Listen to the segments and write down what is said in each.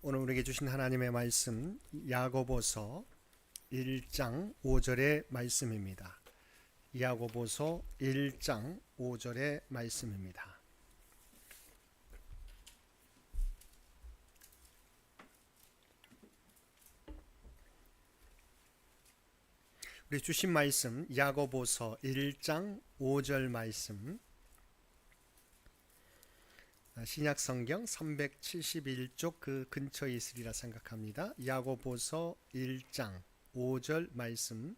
오늘 우리에게 주신 하나님의 말씀 야고보서 1장 5절의 말씀입니다. 야고보서 1장 5절의 말씀입니다. 우리 주신 말씀 야고보서 1장 5절 말씀, 신약성경 371쪽 그 근처에 있으리라 생각합니다. 야고보서 1장 5절 말씀,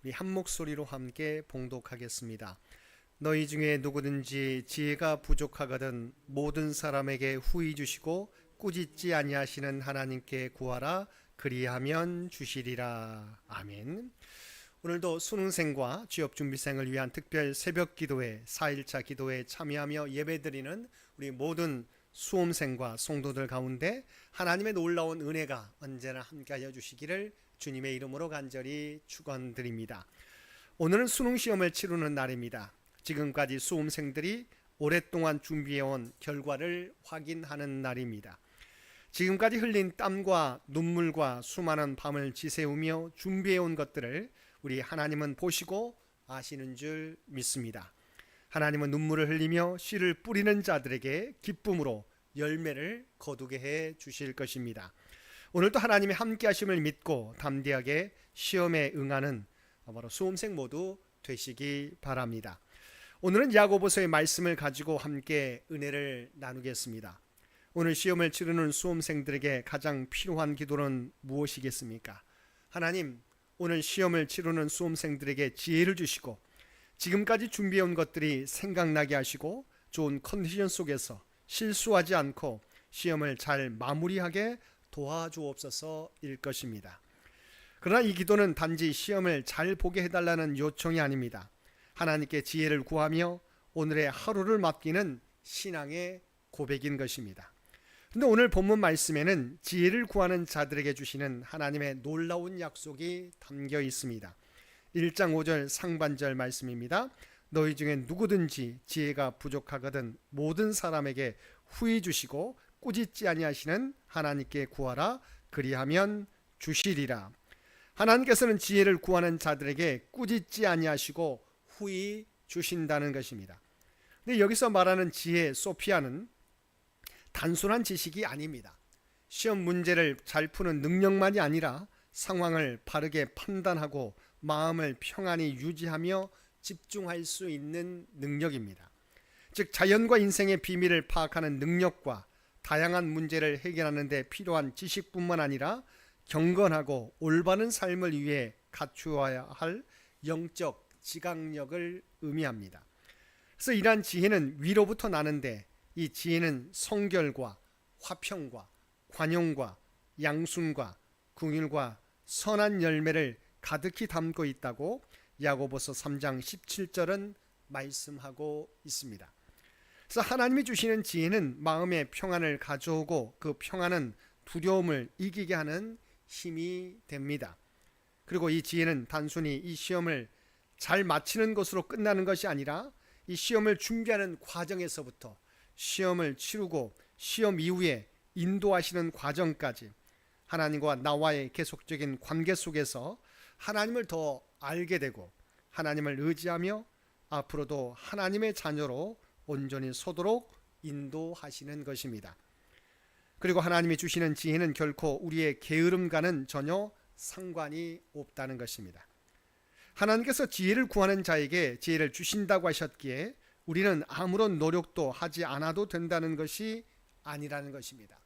우리 한 목소리로 함께 봉독하겠습니다. 너희 중에 누구든지 지혜가 부족하거든 모든 사람에게 후히 주시고 꾸짖지 아니하시는 하나님께 구하라, 그리하면 주시리라. 아멘. 오늘도 수능생과 취업준비생을 위한 특별 새벽 기도회 4일차 기도회에 참여하며 예배드리는 우리 모든 수험생과 성도들 가운데 하나님의 놀라운 은혜가 언제나 함께하여 주시기를 주님의 이름으로 간절히 축원드립니다. 오늘은 수능시험을 치르는 날입니다. 지금까지 수험생들이 오랫동안 준비해온 결과를 확인하는 날입니다. 지금까지 흘린 땀과 눈물과 수많은 밤을 지새우며 준비해온 것들을 우리 하나님은 보시고 아시는 줄 믿습니다. 하나님은 눈물을 흘리며 씨를 뿌리는 자들에게 기쁨으로 열매를 거두게 해 주실 것입니다. 오늘도 하나님의 함께 하심을 믿고 담대하게 시험에 응하는 바로 수험생 모두 되시기 바랍니다. 오늘은 야고보서의 말씀을 가지고 함께 은혜를 나누겠습니다. 오늘 시험을 치르는 수험생들에게 가장 필요한 기도는 무엇이겠습니까? 하나님, 오늘 시험을 치르는 수험생들에게 지혜를 주시고 지금까지 준비해온 것들이 생각나게 하시고 좋은 컨디션 속에서 실수하지 않고 시험을 잘 마무리하게 도와주옵소서일 것입니다. 그러나 이 기도는 단지 시험을 잘 보게 해달라는 요청이 아닙니다. 하나님께 지혜를 구하며 오늘의 하루를 맡기는 신앙의 고백인 것입니다. 그런데 오늘 본문 말씀에는 지혜를 구하는 자들에게 주시는 하나님의 놀라운 약속이 담겨 있습니다. 1장 5절 상반절 말씀입니다. 너희 중에 누구든지 지혜가 부족하거든 모든 사람에게 후히 주시고 꾸짖지 아니하시는 하나님께 구하라, 그리하면 주시리라. 하나님께서는 지혜를 구하는 자들에게 꾸짖지 아니하시고 후히 주신다는 것입니다. 근데 여기서 말하는 지혜 소피아는 단순한 지식이 아닙니다. 시험 문제를 잘 푸는 능력만이 아니라 상황을 바르게 판단하고 마음을 평안히 유지하며 집중할 수 있는 능력입니다. 즉 자연과 인생의 비밀을 파악하는 능력과 다양한 문제를 해결하는 데 필요한 지식뿐만 아니라 경건하고 올바른 삶을 위해 갖추어야 할 영적 지각력을 의미합니다. 그래서 이러한 지혜는 위로부터 나는데 이 지혜는 성결과 화평과 관용과 양순과 긍휼과 선한 열매를 가득히 담고 있다고 야고보서 3장 17절은 말씀하고 있습니다. 그래서 하나님이 주시는 지혜는 마음의 평안을 가져오고 그 평안은 두려움을 이기게 하는 힘이 됩니다. 그리고 이 지혜는 단순히 이 시험을 잘 마치는 것으로 끝나는 것이 아니라 이 시험을 준비하는 과정에서부터 시험을 치르고 시험 이후에 인도하시는 과정까지 하나님과 나와의 계속적인 관계 속에서 하나님을 더 알게 되고 하나님을 의지하며 앞으로도 하나님의 자녀로 온전히 서도록 인도하시는 것입니다. 그리고 하나님이 주시는 지혜는 결코 우리의 게으름과는 전혀 상관이 없다는 것입니다. 하나님께서 지혜를 구하는 자에게 지혜를 주신다고 하셨기에 우리는 아무런 노력도 하지 않아도 된다는 것이 아니라는 것입니다.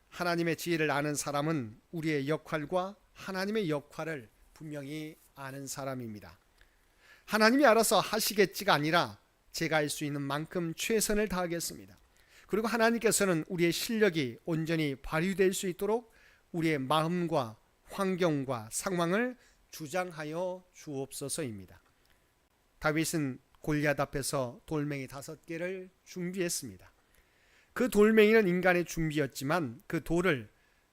하나님의 지혜를 아는 사람은 우리의 역할과 하나님의 역할을 분명히 아는 사람입니다. 하나님이 알아서 하시겠지가 아니라 제가 할 수 있는 만큼 최선을 다하겠습니다. 그리고 하나님께서는 우리의 실력이 온전히 발휘될 수 있도록 우리의 마음과 환경과 상황을 주장하여 주옵소서입니다. 다윗은 골리앗 앞에서 돌멩이 5개를 준비했습니다. 그 돌멩이는 인간의 준비였지만 그 돌을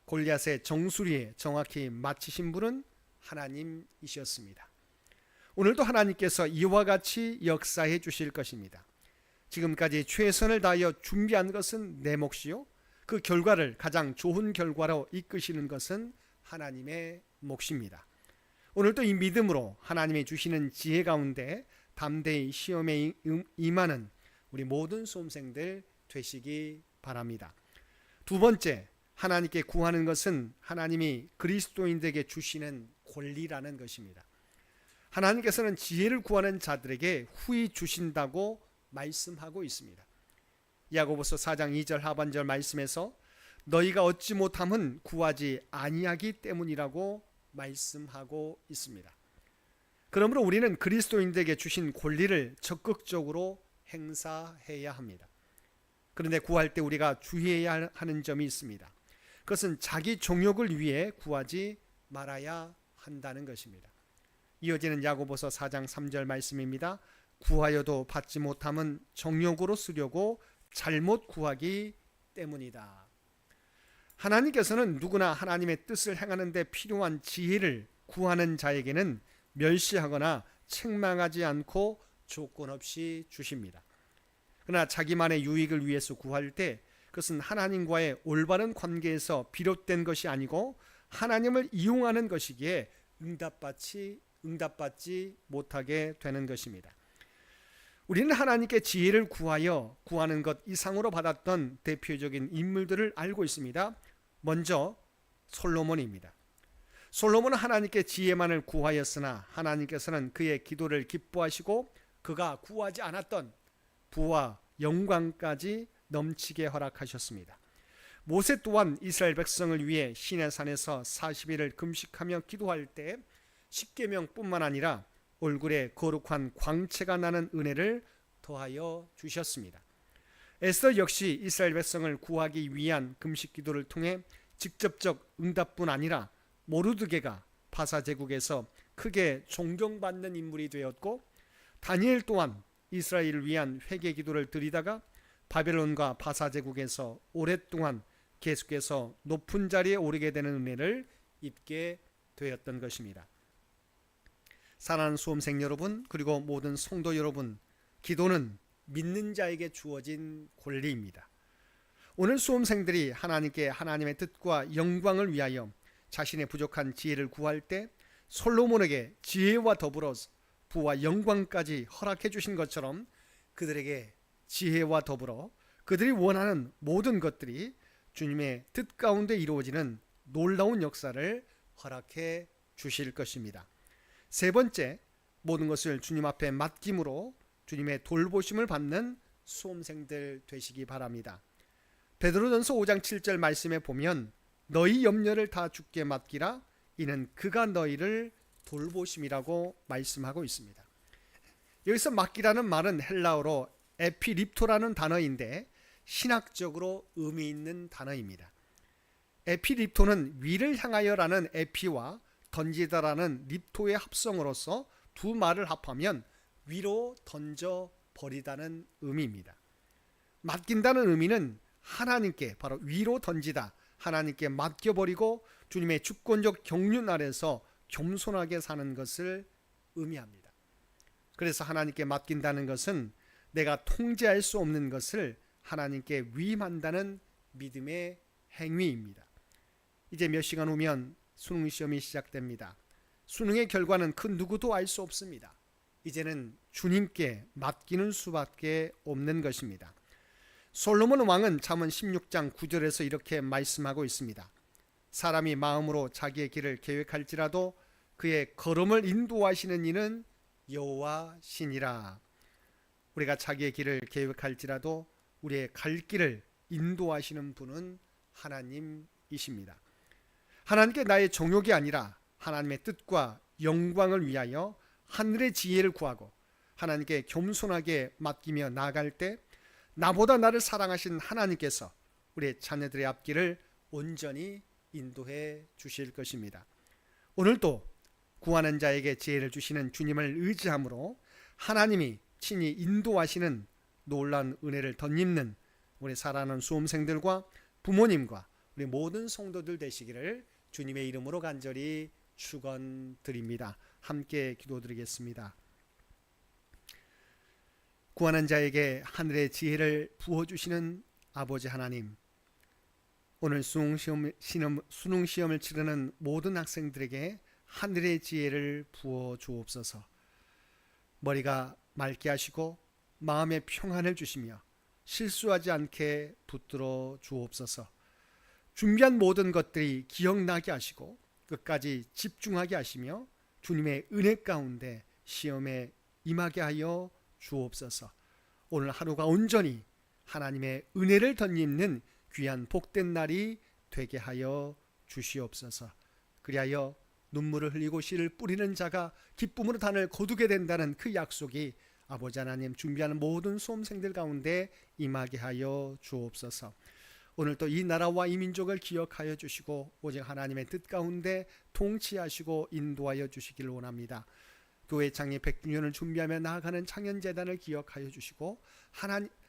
골리앗의 정수리에 정확히 맞추신 분은 하나님이셨습니다. 오늘도 하나님께서 이와 같이 역사해 주실 것입니다. 지금까지 최선을 다하여 준비한 것은 내 몫이요 그 결과를 가장 좋은 결과로 이끄시는 것은 하나님의 몫입니다. 오늘도 이 믿음으로 하나님이 주시는 지혜 가운데 담대히 시험에 임하는 우리 모든 수험생들 되시기 바랍니다. 두 번째, 하나님께 구하는 것은 하나님이 그리스도인들에게 주시는 권리라는 것입니다. 하나님께서는 지혜를 구하는 자들에게 후히 주신다고 말씀하고 있습니다. 야고보서 4장 2절 하반절 말씀에서 너희가 얻지 못함은 구하지 아니하기 때문이라고 말씀하고 있습니다. 그러므로 우리는 그리스도인들에게 주신 권리를 적극적으로 행사해야 합니다. 그런데 구할 때 우리가 주의해야 하는 점이 있습니다. 그것은 자기 정욕을 위해 구하지 말아야 한다는 것입니다. 이어지는 야고보서 4장 3절 말씀입니다. 구하여도 받지 못함은 정욕으로 쓰려고 잘못 구하기 때문이다. 하나님께서는 누구나 하나님의 뜻을 행하는 데 필요한 지혜를 구하는 자에게는 멸시하거나 책망하지 않고 조건 없이 주십니다. 그러나 자기만의 유익을 위해서 구할 때 그것은 하나님과의 올바른 관계에서 비롯된 것이 아니고 하나님을 이용하는 것이기에 응답받지 못하게 되는 것입니다. 우리는 하나님께 지혜를 구하여 구하는 것 이상으로 받았던 대표적인 인물들을 알고 있습니다. 먼저 솔로몬입니다. 솔로몬은 하나님께 지혜만을 구하였으나 하나님께서는 그의 기도를 기뻐하시고 그가 구하지 않았던 부와 영광까지 넘치게 허락하셨습니다. 모세 또한 이스라엘 백성을 위해 시내산에서 40일을 금식하며 기도할 때 십계명뿐만 아니라 얼굴에 거룩한 광채가 나는 은혜를 더하여 주셨습니다. 에스더 역시 이스라엘 백성을 구하기 위한 금식 기도를 통해 직접적 응답뿐 아니라 모르드게가 바사 제국에서 크게 존경받는 인물이 되었고, 다니엘 또한 이스라엘을 위한 회개 기도를 드리다가 바벨론과 바사 제국에서 오랫동안 계속해서 높은 자리에 오르게 되는 은혜를 입게 되었던 것입니다. 사랑하는 수험생 여러분, 그리고 모든 성도 여러분, 기도는 믿는 자에게 주어진 권리입니다. 오늘 수험생들이 하나님께 하나님의 뜻과 영광을 위하여 자신의 부족한 지혜를 구할 때 솔로몬에게 지혜와 더불어 부와 영광까지 허락해 주신 것처럼 그들에게 지혜와 더불어 그들이 원하는 모든 것들이 주님의 뜻 가운데 이루어지는 놀라운 역사를 허락해 주실 것입니다. 세 번째, 모든 것을 주님 앞에 맡김으로 주님의 돌보심을 받는 수험생들 되시기 바랍니다. 베드로전서 5장 7절 말씀에 보면 너희 염려를 다 주께 맡기라 이는 그가 너희를 돌보심이라고 말씀하고 있습니다. 여기서 맡기라는 말은 헬라어로 에피립토라는 단어인데 신학적으로 의미 있는 단어입니다. 에피립토는 위를 향하여라는 에피와 던지다라는 립토의 합성으로서 두 말을 합하면 위로 던져 버리다는 의미입니다. 맡긴다는 의미는 하나님께 바로 위로 던지다, 하나님께 맡겨버리고 주님의 주권적 경륜 아래서 겸손하게 사는 것을 의미합니다. 그래서 하나님께 맡긴다는 것은 내가 통제할 수 없는 것을 하나님께 위임한다는 믿음의 행위입니다. 이제 몇 시간 후면 수능 시험이 시작됩니다. 수능의 결과는 그 누구도 알 수 없습니다. 이제는 주님께 맡기는 수밖에 없는 것입니다. 솔로몬 왕은 잠언 16장 9절에서 이렇게 말씀하고 있습니다. 사람이 마음으로 자기의 길을 계획할지라도 그의 걸음을 인도하시는 이는 여호와시니라. 우리가 자기의 길을 계획할지라도 우리의 갈 길을 인도하시는 분은 하나님이십니다. 하나님께 나의 정욕이 아니라 하나님의 뜻과 영광을 위하여 하늘의 지혜를 구하고 하나님께 겸손하게 맡기며 나아갈 때 나보다 나를 사랑하신 하나님께서 우리의 자녀들의 앞길을 온전히 인도해 주실 것입니다. 오늘도 구하는 자에게 지혜를 주시는 주님을 의지함으로 하나님이 친히 인도하시는 놀라운 은혜를 덧입는 우리 사랑하는 수험생들과 부모님과 우리 모든 성도들 되시기를 주님의 이름으로 간절히 축원드립니다. 함께 기도드리겠습니다. 구하는 자에게 하늘의 지혜를 부어주시는 아버지 하나님, 오늘 수능 시험을 치르는 모든 학생들에게 하늘의 지혜를 부어 주옵소서. 머리가 맑게 하시고 마음의 평안을 주시며 실수하지 않게 붙들어 주옵소서. 준비한 모든 것들이 기억나게 하시고 끝까지 집중하게 하시며 주님의 은혜 가운데 시험에 임하게 하여 주옵소서. 오늘 하루가 온전히 하나님의 은혜를 덧입는 귀한 복된 날이 되게 하여 주시옵소서. 그리하여 눈물을 흘리고 씨를 뿌리는 자가 기쁨으로 단을 거두게 된다는 그 약속이 아버지 하나님 준비하는 모든 수험생들 가운데 임하게 하여 주옵소서. 오늘 또 이 나라와 이 민족을 기억하여 주시고 오직 하나님의 뜻 가운데 통치하시고 인도하여 주시기를 원합니다. 교회 창립 100주년을 준비하며 나아가는 창현재단을 기억하여 주시고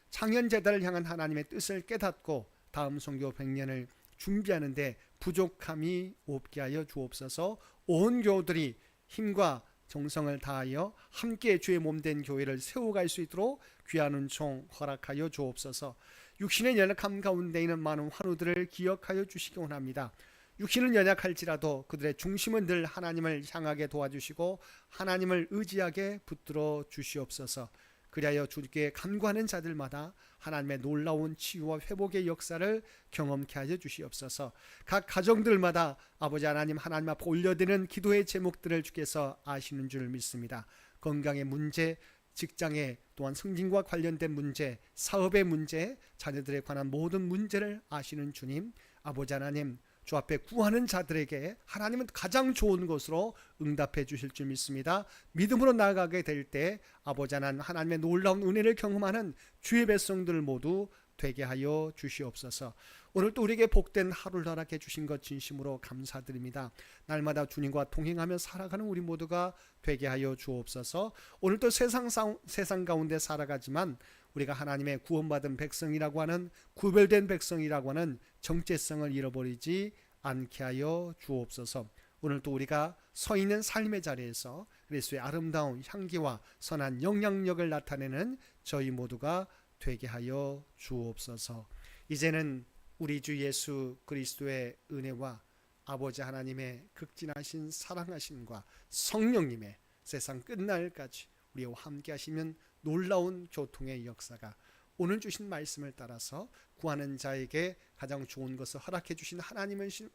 창현재단을 향한 하나님의 뜻을 깨닫고 다음 선교 100년을 준비하는데 부족함이 없게 하여 주옵소서. 온 교우들이 힘과 정성을 다하여 함께 주의 몸된 교회를 세워갈 수 있도록 귀한 은총 허락하여 주옵소서. 육신의 연약함 가운데 있는 많은 환우들을 기억하여 주시기 원합니다. 육신은 연약할지라도 그들의 중심은 늘 하나님을 향하게 도와주시고 하나님을 의지하게 붙들어 주시옵소서. 그리하여 주께 간구하는 자들마다 하나님의 놀라운 치유와 회복의 역사를 경험케 하여 주시옵소서. 각 가정들마다 아버지 하나님 앞에 올려드리는 기도의 제목들을 주께서 아시는 줄 믿습니다. 건강의 문제, 직장에 또한 승진과 관련된 문제, 사업의 문제, 자녀들에 관한 모든 문제를 아시는 주님, 아버지 하나님 주 앞에 구하는 자들에게 하나님은 가장 좋은 것으로 응답해 주실 줄 믿습니다. 믿음으로 나아가게 될 때 아버지 하나님의 놀라운 은혜를 경험하는 주의 백성들 모두 되게 하여 주시옵소서. 오늘 또 우리에게 복된 하루를 허락해 주신 것 진심으로 감사드립니다. 날마다 주님과 동행하며 살아가는 우리 모두가 되게 하여 주옵소서. 오늘 또 세상 가운데 살아가지만 우리가 하나님의 구원받은 백성이라고 하는 구별된 백성이라고 하는 정체성을 잃어버리지 않게 하여 주옵소서. 오늘 또 우리가 서 있는 삶의 자리에서 그리스도의 아름다운 향기와 선한 영향력을 나타내는 저희 모두가 되게 하여 주옵소서. 이제는 우리 주 예수 그리스도의 은혜와 아버지 하나님의 극진하신 사랑하심과 성령님의 세상 끝날까지 우리와 함께 하시면 놀라운 교통의 역사가 오늘 주신 말씀을 따라서 구하는 자에게 가장 좋은 것을 허락해 주신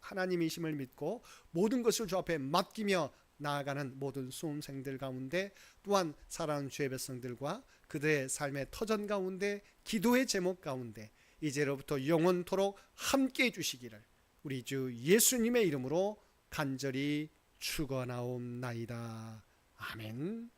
하나님이심을 믿고 모든 것을 주 앞에 맡기며 나아가는 모든 수험생들 가운데 또한 사랑하는 주의 백성들과 그들의 삶의 터전 가운데 기도의 제목 가운데 이제로부터 영원토록 함께 해주시기를 우리 주 예수님의 이름으로 간절히 축원하옵나이다. 아멘.